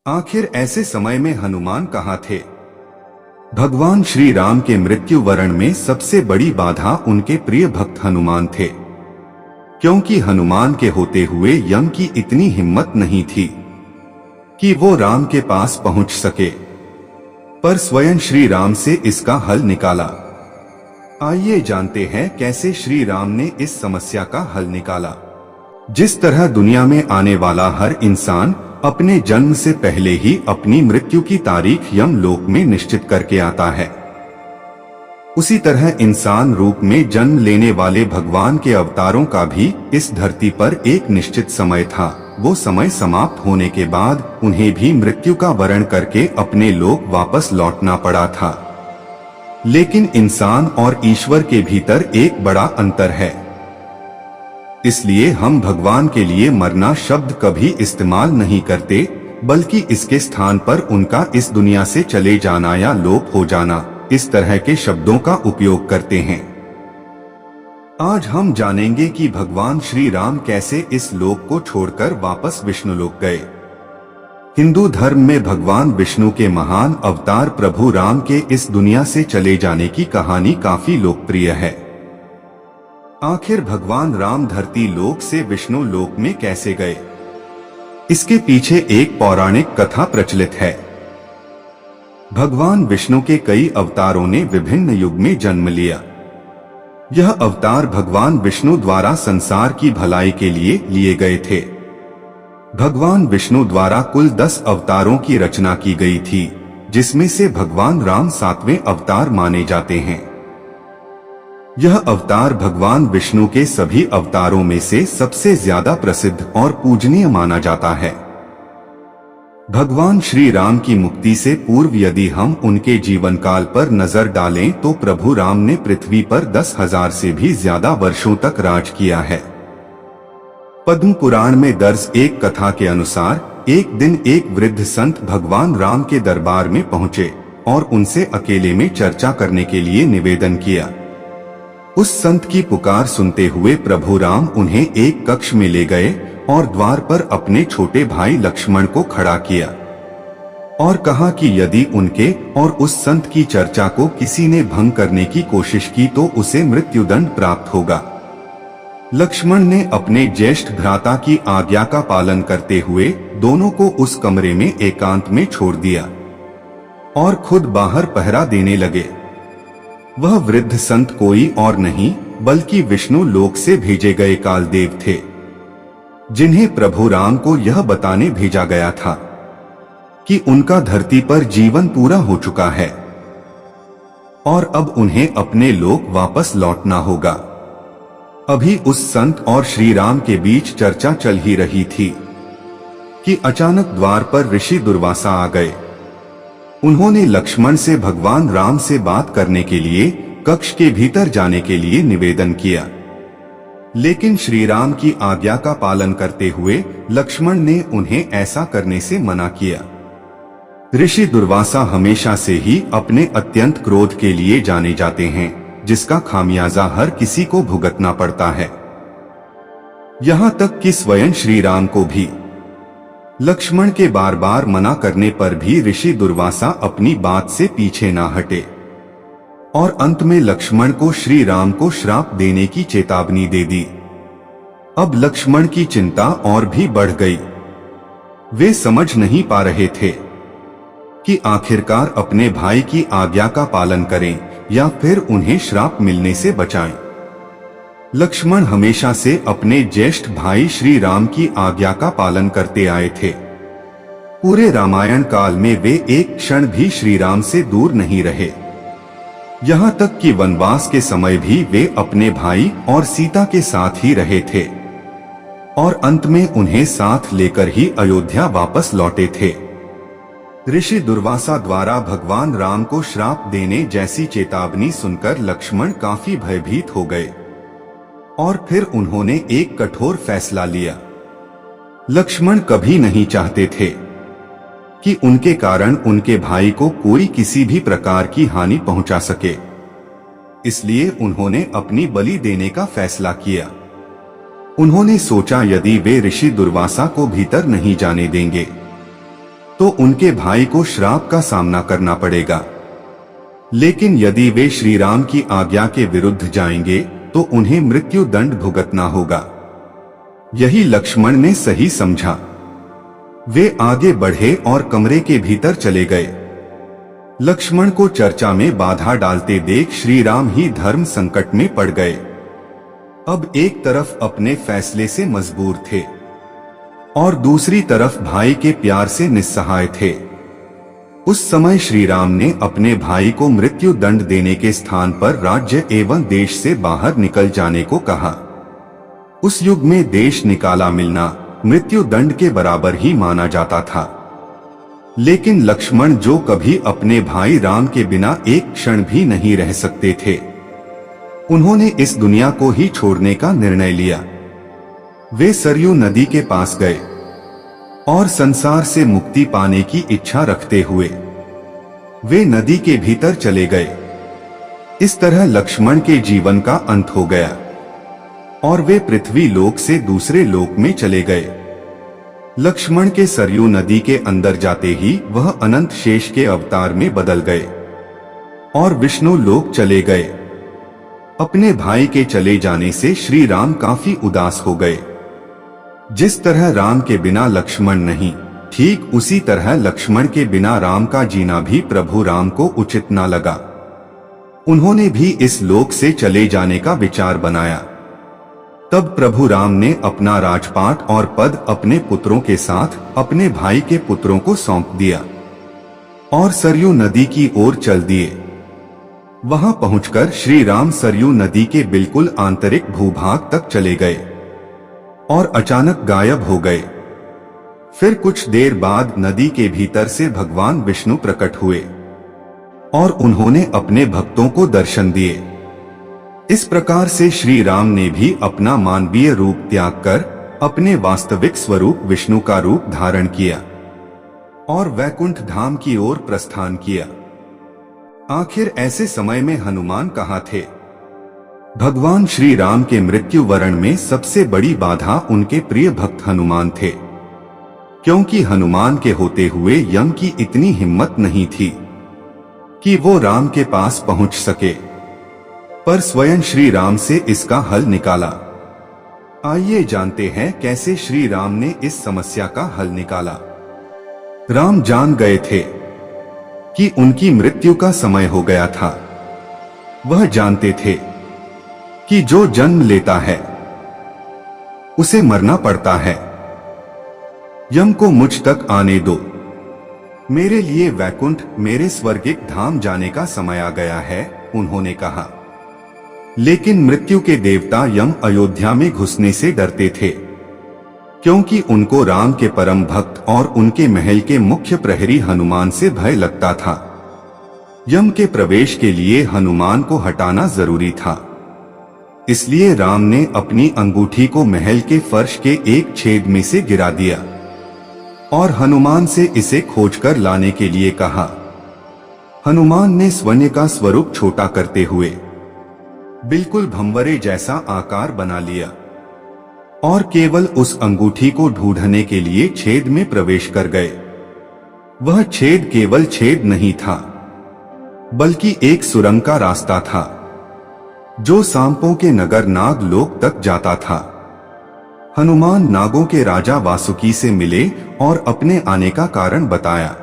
आखिर ऐसे समय में हनुमान कहाँ थे? भगवान श्री राम के मृत्यु वरण में सबसे बड़ी बाधा उनके प्रिय भक्त हनुमान थे, क्योंकि हनुमान के होते हुए यम की इतनी हिम्मत नहीं थी कि वो राम के पास पहुंच सके, पर स्वयं श्री राम से इसका हल निकाला। आइए जानते हैं कैसे श्री राम ने इस समस्या का हल निकाला। जिस तरह दुनिया में आने वाला हर इंसान अपने जन्म से पहले ही अपनी मृत्यु की तारीख यम लोक में निश्चित करके आता है, उसी तरह इंसान रूप में जन्म लेने वाले भगवान के अवतारों का भी इस धरती पर एक निश्चित समय था। वो समय समाप्त होने के बाद उन्हें भी मृत्यु का वरण करके अपने लोक वापस लौटना पड़ा था। लेकिन इंसान और ईश्वर के भीतर एक बड़ा अंतर है, इसलिए हम भगवान के लिए मरना शब्द कभी इस्तेमाल नहीं करते, बल्कि इसके स्थान पर उनका इस दुनिया से चले जाना या लोप हो जाना, इस तरह के शब्दों का उपयोग करते हैं। आज हम जानेंगे कि भगवान श्री राम कैसे इस लोक को छोड़कर वापस विष्णु लोक गए। हिंदू धर्म में भगवान विष्णु के महान अवतार प्रभु राम के इस दुनिया से चले जाने की कहानी काफी लोकप्रिय है। आखिर भगवान राम धरती लोक से विष्णु लोक में कैसे गए? इसके पीछे एक पौराणिक कथा प्रचलित है। भगवान विष्णु के कई अवतारों ने विभिन्न युग में जन्म लिया। यह अवतार भगवान विष्णु द्वारा संसार की भलाई के लिए गए थे। भगवान विष्णु द्वारा कुल 10 अवतारों की रचना की गई थी, जिसमें से भगवान राम 7वें अवतार माने जाते हैं। यह अवतार भगवान विष्णु के सभी अवतारों में से सबसे ज्यादा प्रसिद्ध और पूजनीय माना जाता है। भगवान श्री राम की मुक्ति से पूर्व यदि हम उनके जीवन काल पर नजर डालें तो प्रभु राम ने पृथ्वी पर 10,000 से भी ज्यादा वर्षों तक राज किया है। पद्म पुराण में दर्ज एक कथा के अनुसार एक दिन एक वृद्ध संत भगवान राम के दरबार में पहुंचे और उनसे अकेले में चर्चा करने के लिए निवेदन किया। उस संत की पुकार सुनते हुए प्रभु राम उन्हें एक कक्ष में ले गए और द्वार पर अपने छोटे भाई लक्ष्मण को खड़ा किया और कहा कि यदि उनके और उस संत की चर्चा को किसी ने भंग करने की कोशिश की तो उसे मृत्युदंड प्राप्त होगा। लक्ष्मण ने अपने ज्येष्ठ भ्राता की आज्ञा का पालन करते हुए दोनों को उस कमरे में एकांत में छोड़ दिया और खुद बाहर पहरा देने लगे। वह वृद्ध संत कोई और नहीं बल्कि विष्णु लोक से भेजे गए कालदेव थे, जिन्हें प्रभु राम को यह बताने भेजा गया था कि उनका धरती पर जीवन पूरा हो चुका है और अब उन्हें अपने लोक वापस लौटना होगा। अभी उस संत और श्री राम के बीच चर्चा चल ही रही थी कि अचानक द्वार पर ऋषि दुर्वासा आ गए। उन्होंने लक्ष्मण से भगवान राम से बात करने के लिए कक्ष के भीतर जाने के लिए निवेदन किया, लेकिन श्री राम की आज्ञा का पालन करते हुए लक्ष्मण ने उन्हें ऐसा करने से मना किया। ऋषि दुर्वासा हमेशा से ही अपने अत्यंत क्रोध के लिए जाने जाते हैं, जिसका खामियाजा हर किसी को भुगतना पड़ता है, यहाँ तक कि स्वयं श्री राम को भी। लक्ष्मण के बार बार मना करने पर भी ऋषि दुर्वासा अपनी बात से पीछे ना हटे और अंत में लक्ष्मण को श्री राम को श्राप देने की चेतावनी दे दी। अब लक्ष्मण की चिंता और भी बढ़ गई। वे समझ नहीं पा रहे थे कि आखिरकार अपने भाई की आज्ञा का पालन करें या फिर उन्हें श्राप मिलने से बचाएं। लक्ष्मण हमेशा से अपने ज्येष्ठ भाई श्री राम की आज्ञा का पालन करते आए थे। पूरे रामायण काल में वे एक क्षण भी श्री राम से दूर नहीं रहे, यहाँ तक कि वनवास के समय भी वे अपने भाई और सीता के साथ ही रहे थे और अंत में उन्हें साथ लेकर ही अयोध्या वापस लौटे थे। ऋषि दुर्वासा द्वारा भगवान राम को श्राप देने जैसी चेतावनी सुनकर लक्ष्मण काफी भयभीत हो गए और फिर उन्होंने एक कठोर फैसला लिया। लक्ष्मण कभी नहीं चाहते थे कि उनके कारण उनके भाई को कोई किसी भी प्रकार की हानि पहुंचा सके, इसलिए उन्होंने अपनी बलि देने का फैसला किया। उन्होंने सोचा यदि वे ऋषि दुर्वासा को भीतर नहीं जाने देंगे तो उनके भाई को श्राप का सामना करना पड़ेगा। लेकिन यदि वे श्री राम की आज्ञा के विरुद्ध जाएंगे तो उन्हें मृत्यु दंड भुगतना होगा। यही लक्ष्मण ने सही समझा। वे आगे बढ़े और कमरे के भीतर चले गए। लक्ष्मण को चर्चा में बाधा डालते देख श्री राम ही धर्म संकट में पड़ गए। अब एक तरफ अपने फैसले से मजबूर थे और दूसरी तरफ भाई के प्यार से निस्सहाय थे। उस समय श्री राम ने अपने भाई को मृत्यु दंड देने के स्थान पर राज्य एवं देश से बाहर निकल जाने को कहा। उस युग में देश निकाला मिलना मृत्यु दंड के बराबर ही माना जाता था। लेकिन लक्ष्मण, जो कभी अपने भाई राम के बिना एक क्षण भी नहीं रह सकते थे, उन्होंने इस दुनिया को ही छोड़ने का निर्णय लिया। वे सरयू नदी के पास गए और संसार से मुक्ति पाने की इच्छा रखते हुए वे नदी के भीतर चले गए। इस तरह लक्ष्मण के जीवन का अंत हो गया और वे पृथ्वी लोक से दूसरे लोक में चले गए। लक्ष्मण के सरयू नदी के अंदर जाते ही वह अनंत शेष के अवतार में बदल गए और विष्णु लोक चले गए। अपने भाई के चले जाने से श्री राम काफी उदास हो गए। जिस तरह राम के बिना लक्ष्मण नहीं, ठीक उसी तरह लक्ष्मण के बिना राम का जीना भी प्रभु राम को उचित न लगा। उन्होंने भी इस लोक से चले जाने का विचार बनाया। तब प्रभु राम ने अपना राजपाट और पद अपने पुत्रों के साथ अपने भाई के पुत्रों को सौंप दिया और सरयू नदी की ओर चल दिए। वहां पहुंचकर श्री राम सरयू नदी के बिल्कुल आंतरिक भूभाग तक चले गए और अचानक गायब हो गए। फिर कुछ देर बाद नदी के भीतर से भगवान विष्णु प्रकट हुए और उन्होंने अपने भक्तों को दर्शन दिए। इस प्रकार से श्री राम ने भी अपना मानवीय रूप त्याग कर अपने वास्तविक स्वरूप विष्णु का रूप धारण किया और वैकुंठ धाम की ओर प्रस्थान किया। आखिर ऐसे समय में हनुमान कहाँ थे? भगवान श्री राम के मृत्यु वरण में सबसे बड़ी बाधा उनके प्रिय भक्त हनुमान थे, क्योंकि हनुमान के होते हुए यम की इतनी हिम्मत नहीं थी कि वो राम के पास पहुंच सके, पर स्वयं श्री राम से इसका हल निकाला। आइए जानते हैं कैसे श्री राम ने इस समस्या का हल निकाला। राम जान गए थे कि उनकी मृत्यु का समय हो गया था। वह जानते थे कि जो जन्म लेता है उसे मरना पड़ता है। यम को मुझ तक आने दो, मेरे लिए वैकुंठ, मेरे स्वर्गिक धाम जाने का समय आ गया है, उन्होंने कहा। लेकिन मृत्यु के देवता यम अयोध्या में घुसने से डरते थे, क्योंकि उनको राम के परम भक्त और उनके महल के मुख्य प्रहरी हनुमान से भय लगता था। यम के प्रवेश के लिए हनुमान को हटाना जरूरी था। इसलिए राम ने अपनी अंगूठी को महल के फर्श के एक छेद में से गिरा दिया और हनुमान से इसे खोजकर लाने के लिए कहा। हनुमान ने स्वर्ण का स्वरूप छोटा करते हुए बिल्कुल भंवरे जैसा आकार बना लिया और केवल उस अंगूठी को ढूंढने के लिए छेद में प्रवेश कर गए। वह छेद केवल छेद नहीं था, बल्कि एक सुरंग का रास्ता था जो सांपों के नगर नागलोक तक जाता था। हनुमान नागों के राजा वासुकी से मिले और अपने आने का कारण बताया।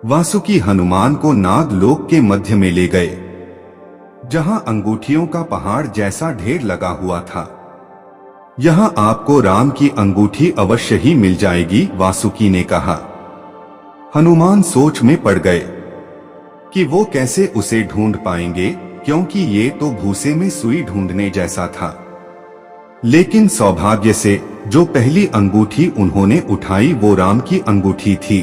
वासुकी हनुमान को नागलोक के मध्य में ले गए, जहां अंगूठियों का पहाड़ जैसा ढेर लगा हुआ था। यहां आपको राम की अंगूठी अवश्य ही मिल जाएगी, वासुकी ने कहा। हनुमान सोच में पड़ गए कि वो कैसे उसे ढूंढ पाएंगे, क्योंकि ये तो भूसे में सुई ढूंढने जैसा था। लेकिन सौभाग्य से जो पहली अंगूठी उन्होंने उठाई वो राम की अंगूठी थी।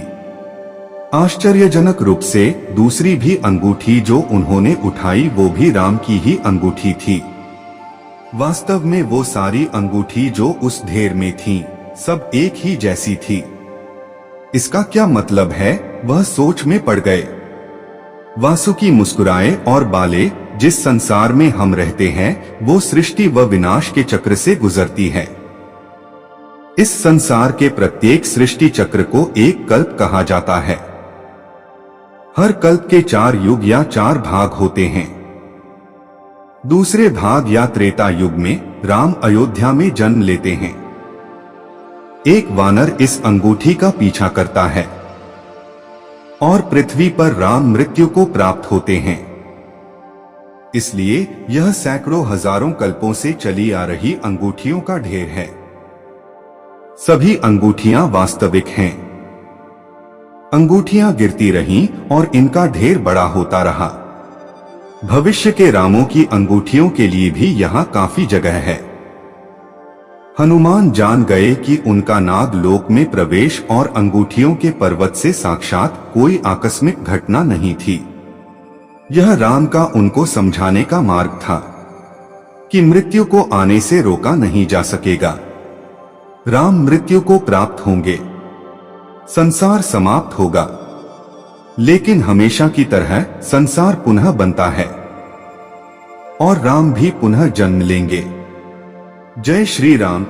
आश्चर्यजनक रूप से दूसरी भी अंगूठी जो उन्होंने उठाई वो भी राम की ही अंगूठी थी। वास्तव में वो सारी अंगूठी जो उस ढेर में थीं, सब एक ही जैसी थी। इसका क्या मतलब है, वह सोच में पड़ गए। वासुकी मुस्कुराए और बाले, जिस संसार में हम रहते हैं वो सृष्टि व विनाश के चक्र से गुजरती है। इस संसार के प्रत्येक सृष्टि चक्र को एक कल्प कहा जाता है। हर कल्प के 4 युग या 4 भाग होते हैं। दूसरे भाग या त्रेता युग में राम अयोध्या में जन्म लेते हैं। एक वानर इस अंगूठी का पीछा करता है और पृथ्वी पर राम मृत्यु को प्राप्त होते हैं। इसलिए यह सैकड़ों हजारों कल्पों से चली आ रही अंगूठियों का ढेर है। सभी अंगूठियां वास्तविक हैं। अंगूठियां गिरती रहीं और इनका ढेर बड़ा होता रहा। भविष्य के रामों की अंगूठियों के लिए भी यहाँ काफी जगह है। हनुमान जान गए कि उनका नाग लोक में प्रवेश और अंगूठियों के पर्वत से साक्षात कोई आकस्मिक घटना नहीं थी। यह राम का उनको समझाने का मार्ग था कि मृत्यु को आने से रोका नहीं जा सकेगा। राम मृत्यु को प्राप्त होंगे, संसार समाप्त होगा, लेकिन हमेशा की तरह संसार पुनः बनता है और राम भी पुनः जन्म लेंगे। जय श्री राम।